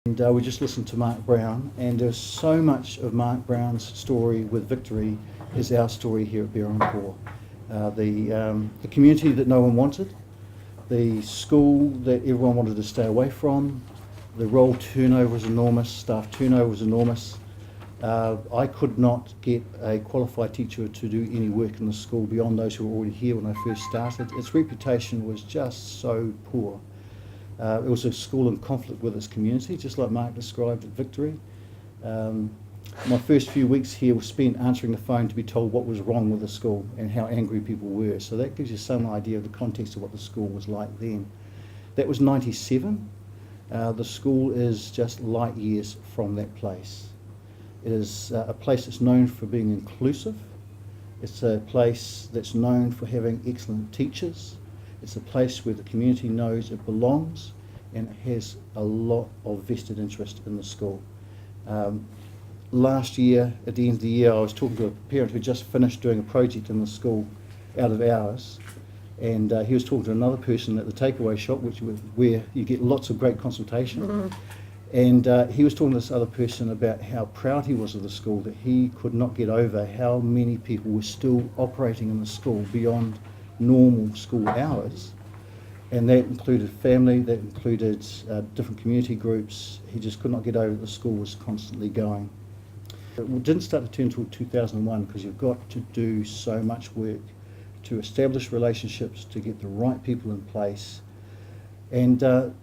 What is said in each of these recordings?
And we just listened to Mark Brown, and there's so much of Mark Brown's story with Victory is our story here at Berhampore. The community that no one wanted, the school that everyone wanted to stay away from, the role turnover was enormous, staff turnover was enormous. I could not get a qualified teacher to do any work in the school beyond those who were already here when I first started. Its reputation was just so poor. It was a school in conflict with its community, just like Mark described at Victory. My first few weeks here was spent answering the phone to be told what was wrong with the school and how angry people were. So that gives you some idea of the context of what the school was like then. That was 97. The school is just light years from that place. It is a place that's known for being inclusive. It's a place that's known for having excellent teachers. It's a place where the community knows it belongs, and it has a lot of vested interest in the school. Last year, at the end of the year, I was talking to a parent who just finished doing a project in the school out of hours, and he was talking to another person at the takeaway shop, where you get lots of great consultation. Mm-hmm. And he was talking to this other person about how proud he was of the school, that he could not get over how many people were still operating in the school beyond normal school hours, and that included family, that included different community groups. He just could not get over that the school was constantly going. It didn't start to turn until 2001, because you've got to do so much work to establish relationships, to get the right people in place. And the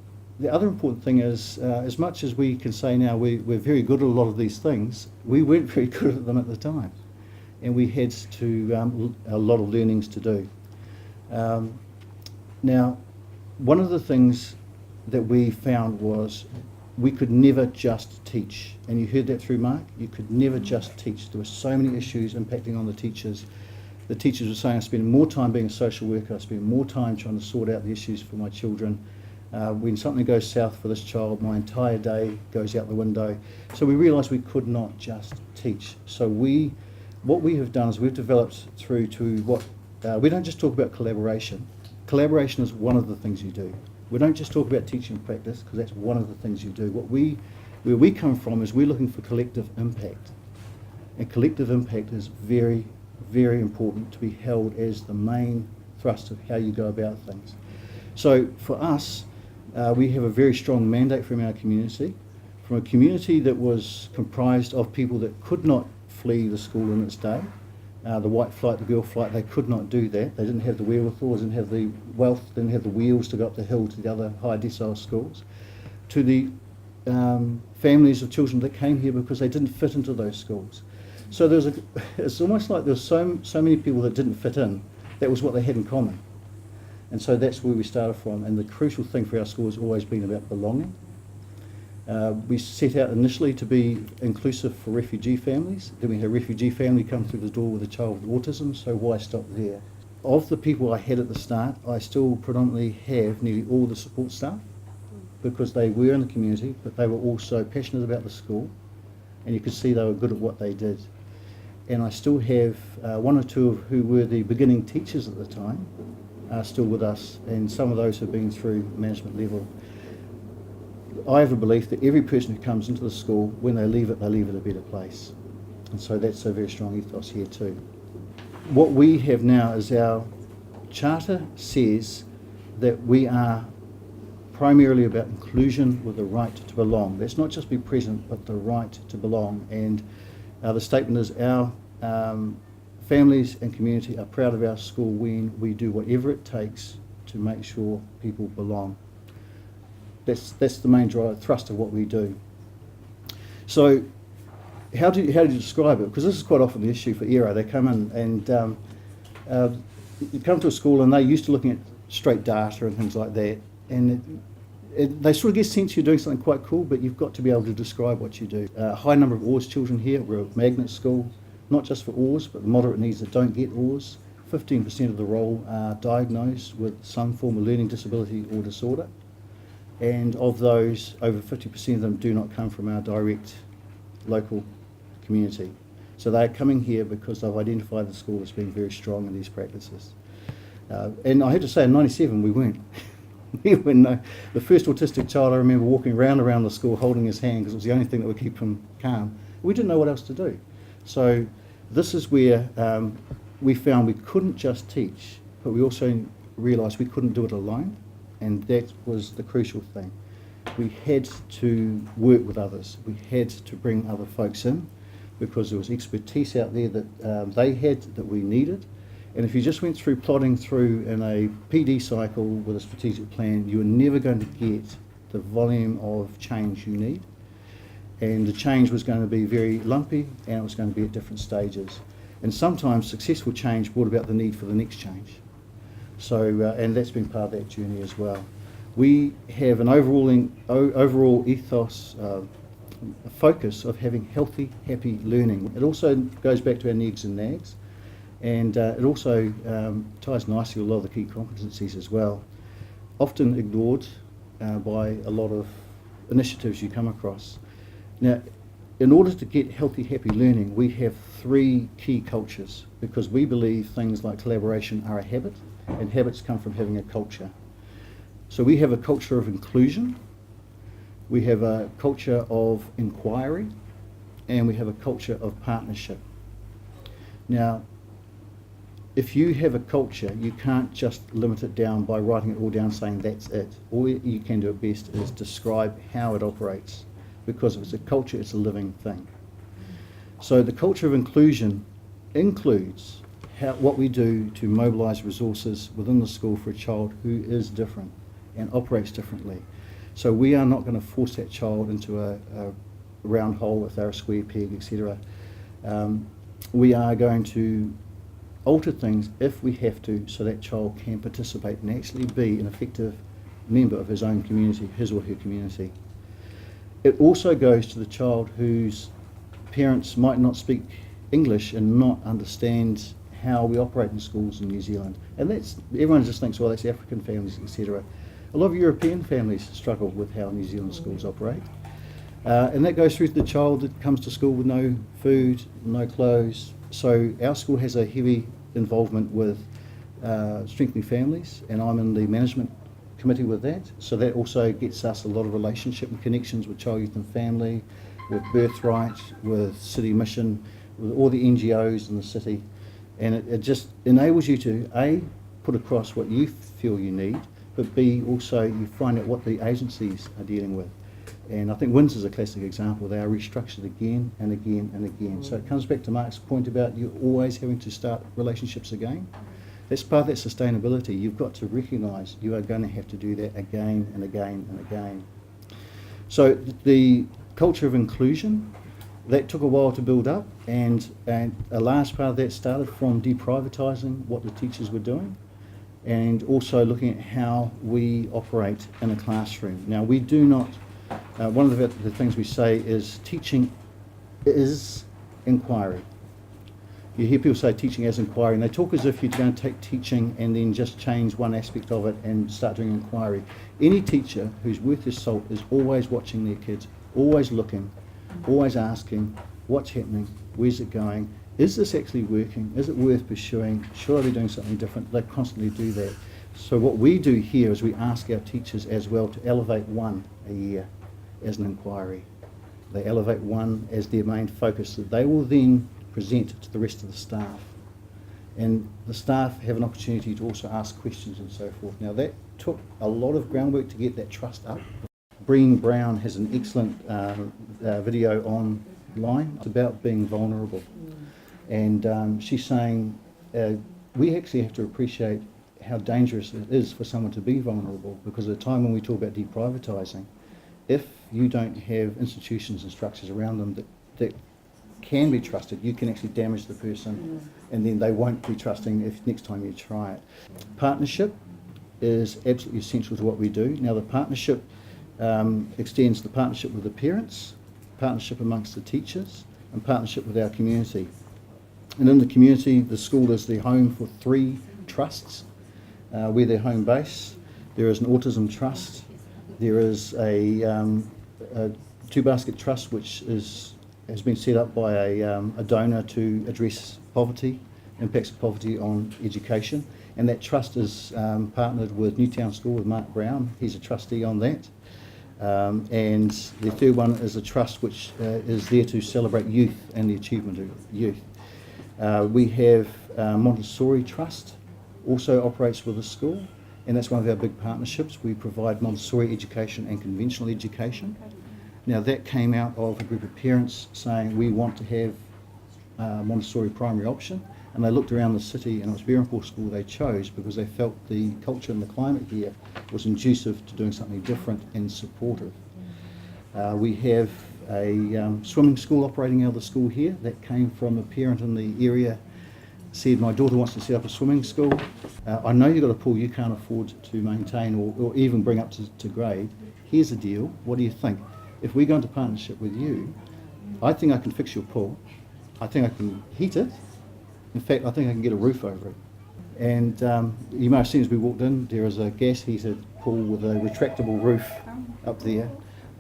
other important thing is, as much as we can say now we're very good at a lot of these things, we weren't very good at them at the time, and we had to a lot of learnings to do. Now, one of the things that we found was we could never just teach, and you heard that through Mark. You could never just teach. There were so many issues impacting on the teachers. The teachers were saying, I spend more time being a social worker, I spend more time trying to sort out the issues for my children. When something goes south for this child, my entire day goes out the window. So we realised we could not just teach. So what we have done is we've developed through to what, we don't just talk about collaboration. Collaboration is one of the things you do. We don't just talk about teaching practice, because that's one of the things you do. Where we come from is we're looking for collective impact. And collective impact is very, very important to be held as the main thrust of how you go about things. So for us, we have a very strong mandate from our community, from a community that was comprised of people that could not flee the school in its day. The white flight, the girl flight, they could not do that. They didn't have the wherewithal, didn't have the wealth, didn't have the wheels to go up the hill to the other high decile schools. To the families of children that came here because they didn't fit into those schools. So it's almost like there's so many people that didn't fit in. That was what they had in common. And so that's where we started from. And the crucial thing for our school has always been about belonging. We set out initially to be inclusive for refugee families. Then we had a refugee family come through the door with a child with autism, so why stop there? Of the people I had at the start, I still predominantly have nearly all the support staff, because they were in the community, but they were also passionate about the school, and you could see they were good at what they did. And I still have one or two who were the beginning teachers at the time are still with us, and some of those have been through management level. I have a belief that every person who comes into the school, when they leave it a better place. And so that's a very strong ethos here too. What we have now is our charter says that we are primarily about inclusion with the right to belong. That's not just be present, but the right to belong. And the statement is our families and community are proud of our school when we do whatever it takes to make sure people belong. That's the main thrust of what we do. So how do you describe it? Because this is quite often the issue for ERA. They come in and you come to a school and they're used to looking at straight data and things like that, and they sort of get a sense you're doing something quite cool, but you've got to be able to describe what you do. A high number of OARS children here. We're a magnet school, not just for OARS, but the moderate needs that don't get OARS. 15% of the roll are diagnosed with some form of learning disability or disorder. And of those, over 50% of them do not come from our direct local community. So they're coming here because they've identified the school as being very strong in these practices. And I have to say, in 97 we weren't. The first autistic child, I remember walking around the school holding his hand because it was the only thing that would keep him calm. We didn't know what else to do. So this is where we found we couldn't just teach, but we also realised we couldn't do it alone, and that was the crucial thing. We had to work with others. We had to bring other folks in because there was expertise out there that they had that we needed. And if you just went through plodding through in a PD cycle with a strategic plan, you were never going to get the volume of change you need. And the change was going to be very lumpy, and it was going to be at different stages. And sometimes successful change brought about the need for the next change. So, and that's been part of that journey as well. We have an overall ethos, a focus of having healthy, happy learning. It also goes back to our negs and nags. And it also ties nicely with a lot of the key competencies as well, often ignored by a lot of initiatives you come across. Now, in order to get healthy, happy learning, we have 3 key cultures because we believe things like collaboration are a habit, and habits come from having a culture. So we have a culture of inclusion, we have a culture of inquiry, and we have a culture of partnership. Now, if you have a culture, you can't just limit it down by writing it all down saying that's it. All you can do at best is describe how it operates, because if it's a culture, it's a living thing. So the culture of inclusion includes what we do to mobilise resources within the school for a child who is different and operates differently. So we are not going to force that child into a round hole if they're a square peg, etc. We are going to alter things if we have to, so that child can participate and actually be an effective member of his own community, his or her community. It also goes to the child whose parents might not speak English and not understand how we operate in schools in New Zealand. And everyone just thinks, well, that's African families, etc. A lot of European families struggle with how New Zealand schools operate. And that goes through to the child that comes to school with no food, no clothes. So our school has a heavy involvement with strengthening families, and I'm in the management committee with that. So that also gets us a lot of relationship and connections with Child, Youth and Family, with Birthright, with City Mission, with all the NGOs in the city. And it just enables you to, A, put across what you feel you need, but B, also you find out what the agencies are dealing with. And I think Windsor's a classic example. They are restructured again and again and again. So it comes back to Mark's point about you always having to start relationships again. That's part of that sustainability. You've got to recognise you are going to have to do that again and again and again. So the culture of inclusion, that took a while to build up, and a large part of that started from deprivatising what the teachers were doing, and also looking at how we operate in a classroom. Now, we do not, one of the things we say is teaching is inquiry. You hear people say teaching as inquiry, and they talk as if you're going to take teaching and then just change one aspect of it and start doing inquiry. Any teacher who's worth his salt is always watching their kids, always looking, always asking, what's happening, where's it going, is this actually working, is it worth pursuing, should I be doing something different? They constantly do that. So what we do here is we ask our teachers as well to elevate one a year as an inquiry. They elevate one as their main focus that they will then present to the rest of the staff. And the staff have an opportunity to also ask questions and so forth. Now that took a lot of groundwork to get that trust up. Breen Brown has an excellent video online. It's about being vulnerable. And she's saying we actually have to appreciate how dangerous it is for someone to be vulnerable, because at the time when we talk about deprivatising, if you don't have institutions and structures around them that can be trusted, you can actually damage the person, and then they won't be trusting if next time you try it. Partnership is absolutely essential to what we do. Now the partnership extends the partnership with the parents, partnership amongst the teachers, and partnership with our community. And in the community, the school is the home for 3 trusts. We're their home base. There is an autism trust. There is a Two Basket Trust, which has been set up by a donor to address poverty, impacts of poverty on education. and that trust is partnered with Newtown School with Mark Brown. He's a trustee on that. And the third one is a trust which is there to celebrate youth and the achievement of youth. We have Montessori Trust, also operates with the school, and that's one of our big partnerships. We provide Montessori education and conventional education. Now that came out of a group of parents saying we want to have Montessori primary option, and they looked around the city and it was Berhampore School they chose because they felt the culture and the climate here was conducive to doing something different and supportive. We have a swimming school operating out of the school here. That came from a parent in the area, said my daughter wants to set up a swimming school. I know you've got a pool you can't afford to maintain or even bring up to grade. Here's the deal, what do you think? If we go into partnership with you, I think I can fix your pool. I think I can heat it. In fact, I think I can get a roof over it. And you may have seen as we walked in, there is a gas heated pool with a retractable roof up there.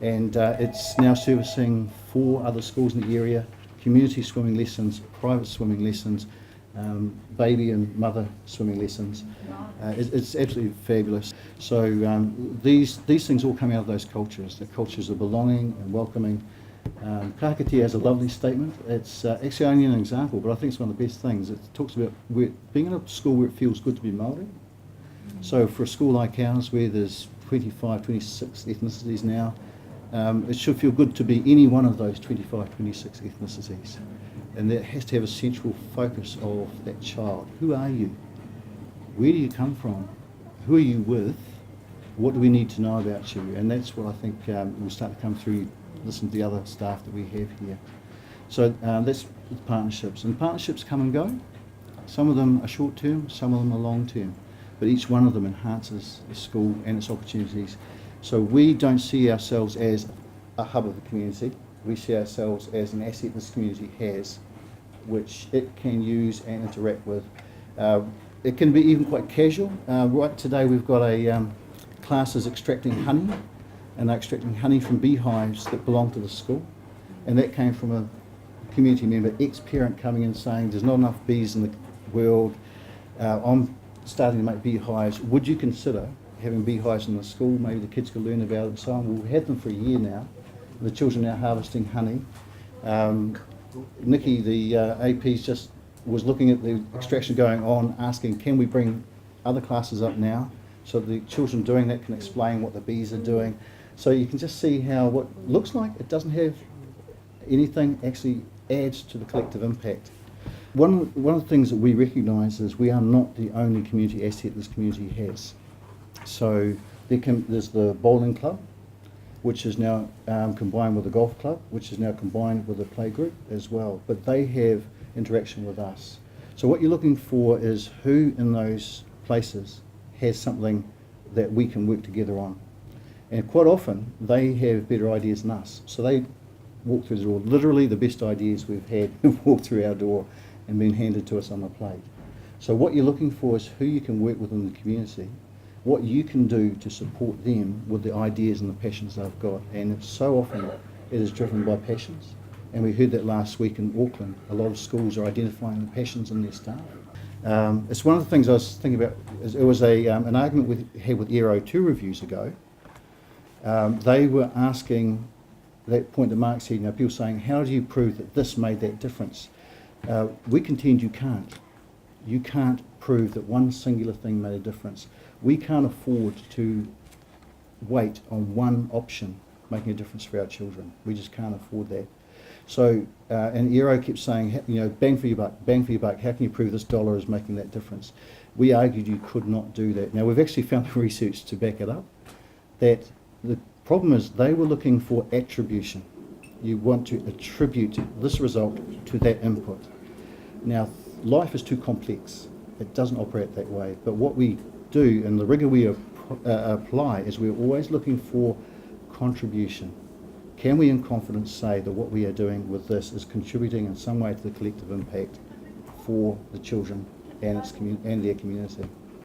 And it's now servicing 4 other schools in the area, community swimming lessons, private swimming lessons, baby and mother swimming lessons. It's absolutely fabulous. So these things all come out of those cultures, the cultures of belonging and welcoming. Kākati has a lovely statement. It's actually only an example, but I think it's one of the best things. It talks about being in a school where it feels good to be Māori. So for a school like ours where there's 25, 26 ethnicities now, it should feel good to be any one of those 25, 26 ethnicities. And that has to have a central focus of that child. Who are you? Where do you come from? Who are you with? What do we need to know about you? And that's what I think will start to come through, listen to the other staff that we have here. So that's partnerships. And partnerships come and go. Some of them are short term, some of them are long term. But each one of them enhances the school and its opportunities. So we don't see ourselves as a hub of the community. We see ourselves as an asset this community has, which it can use and interact with. It can be even quite casual. Right today we've got a classes extracting honey, and they're extracting honey from beehives that belong to the school. And that came from a community member, ex-parent, coming in saying there's not enough bees in the world. I'm starting to make beehives. Would you consider having beehives in the school? Maybe the kids could learn about it and so on. We've had them for a year now. The children are now harvesting honey. Nikki, the AP's just was looking at the extraction going on, asking can we bring other classes up now so the children doing that can explain what the bees are doing. So you can just see how what looks like it doesn't have anything actually adds to the collective impact. One of the things that we recognise is we are not the only community asset this community has. So there's the bowling club, which is now combined with the golf club, which is now combined with the play group as well. But they have interaction with us. So what you're looking for is who in those places has something that we can work together on. And quite often they have better ideas than us. So they walk through the door. Literally the best ideas we've had have walked through our door and been handed to us on the plate. So what you're looking for is who you can work with in the community, what you can do to support them with the ideas and the passions they've got. And so often it is driven by passions. And we heard that last week in Auckland. A lot of schools are identifying the passions in their staff. It's one of the things I was thinking about. It was an argument we had with Aero 2 reviews ago. They were asking that point that Mark said, people saying, how do you prove that this made that difference? We contend you can't. You can't prove that one singular thing made a difference. We can't afford to wait on one option making a difference for our children. We just can't afford that. So, and Aero kept saying, bang for your buck, how can you prove this dollar is making that difference? We argued you could not do that. Now, we've actually found the research to back it up, that the problem is they were looking for attribution. You want to attribute this result to that input. Now, life is too complex. It doesn't operate that way. But what we do, and the rigour we apply, is we're always looking for contribution. Can we in confidence say that what we are doing with this is contributing in some way to the collective impact for the children and their community?